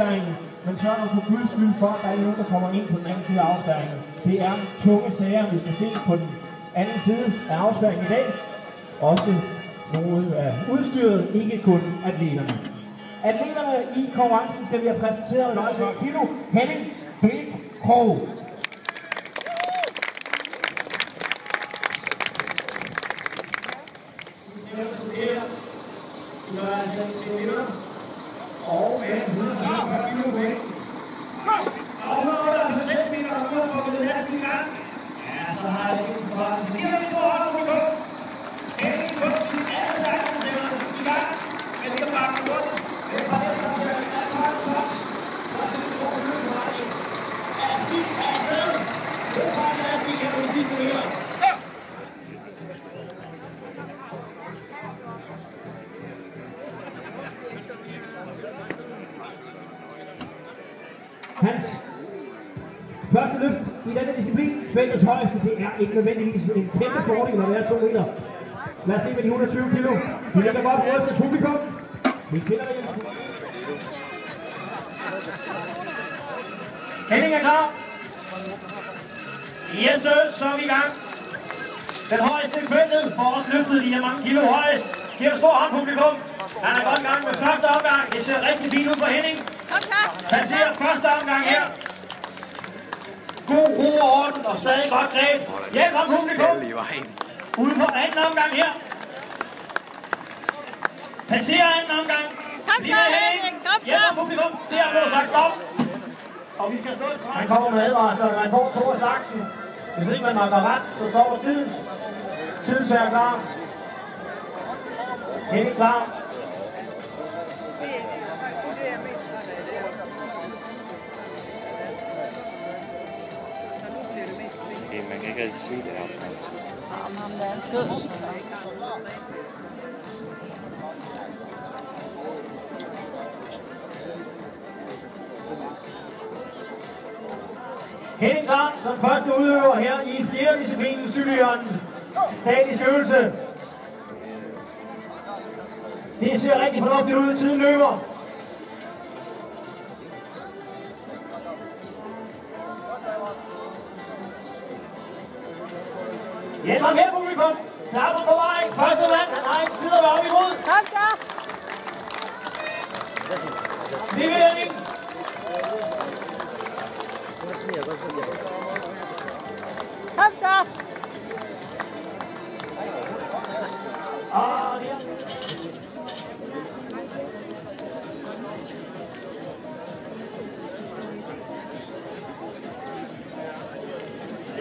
afspærringen, men sørg nu for guds skyld for, at der er nogen, der kommer ind på den anden side af afspærringen. Det er tunge sager, vi skal se på den anden side af afspærringen i dag. Også noget af udstyret, ikke kun atleterne. Atleterne i konkurrencen skal vi have præsenteret et øjeblik. Kilo Henning Blink Krog. Og med 140 kilo væk. Og 150 meter og 140 det næste gang. Ja, så har jeg det til bare. Så giver vi 200 på gå. Henning på sin alle sammen i gang. Men det kan bare gå rundt. Det er bare det, der er 12 tops. Og så er det over løbet meget ind. Astig er i stedet. Det er bare en Astig her på de sidste meter. Hans første løft i denne disciplin, feltets højeste, det er ikke nødvendigvis en kæmpe fordel, når det er 2 meter. Lad os se med de 120 kilo. Vi lægger godt røst til publikum. Vi finder det. Henning er klar. Yes, så er vi i gang. Den højeste i feltet får også løftet de her mange kilo højst. Giv en stor hånd, publikum. Han er godt i gang med første omgang. Det ser rigtig fint ud på Henning. Han ser første omgang her. God ro og orden og stadig godt greb. Hjælp ham, publikum. Ude for anden omgang her. Passerer anden omgang. Lige med Henning. Hjælp ham, publikum. Det er blevet sagt stop. Og vi skal stå i streg. Han kommer med advarsler, når man får 2 af saksen. Hvis ikke man har ret, så stopper tiden. Tiden er klar. Henning klar. Man kan ikke rigtig se det herfra. Ham der er død. Henning klar som første udøver her i 4. disciplinen, cykelhjørnen. Statisk øvelse. Det ser rigtig fornuftigt ud, tiden løber. Hjælp ham her, publikum. Klapper på vej. Første mand, han har ikke tid at være op imod. Kom så! Det vil Henning. Kom så!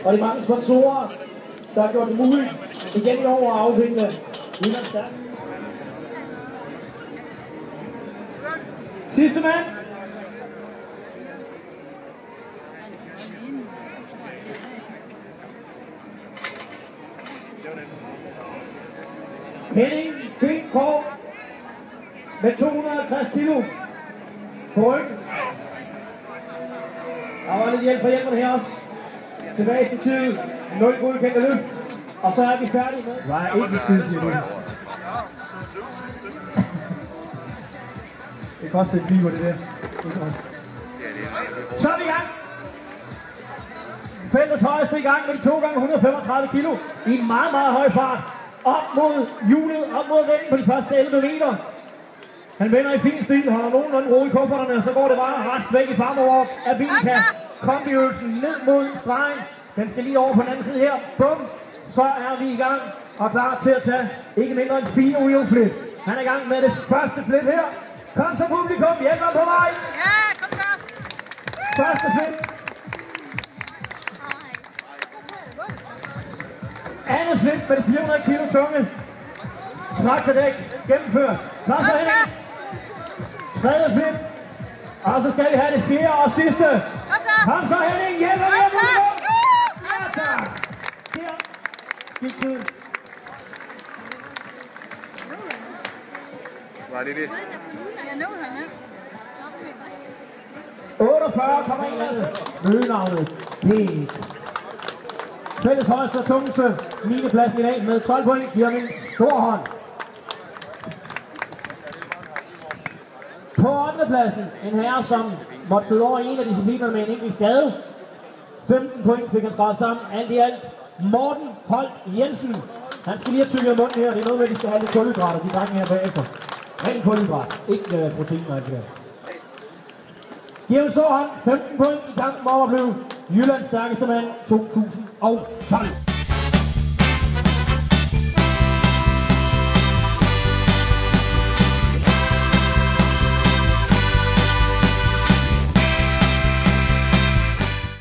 Og de mange sponsorer, der har gjort det muligt igen i år at afvikle Jyllandsstærk. Sidste mand. Henning Blink Krog med 250 kilo på ryggen. Der var lidt hjælp fra hjælperne her også. Tilbage til tiden. 0 godkendte løft. Og så er vi færdige med. Nej, ikke skyde til det. Det kan også se flyver det der. Så er vi i gang. Feltets højeste i gang med de 2 gange 135 kilo. I en meget, meget høj fart. Op mod hjulet, op mod væggen på de første 11 meter. Han vender i fin stil, holder nogenlunde ro i kufferterne, og så går det bare rask væk i farmover af bilen kan. Kombiøvelsen ned mod stregen. Den skal lige over på den anden side her. Bum. Så er vi i gang og klar til at tage ikke mindre end 4 wheel flip. Han er i gang med det første flip her. Kom så publikum, hjælp ham på vej. Ja, kom så. Første flip. Andet flip med det 400 kilo tunge. Traktordæk gennemført. Kom så Henning. Tredje flip. Og så skal vi have det 4. og sidste. Kom så Henning, hjælp ham med publikum. Ja, tak. Der gik tiden. Var det det? Ja, nu er han. 48,1 mødenavnet Pete. Fælles højeste og tungeste 9. pladsen i dag med 12 point. Giver en stor hånd. På 8. pladsen, en herre, som måtte sidde over i en af disciplinerne med en enkelt skade. 15 point fik han skrevet sammen. Alt i alt, Morten Holt Jensen. Han skal lige have tykket munden her. Det er noget med, at de skal have lidt kulhydrater, de drenge her bagefter. Ren kulhydrat, ikke protein og alt det der. Giver så han 15 point i kampen om at blive Jyllands stærkeste mand 2012.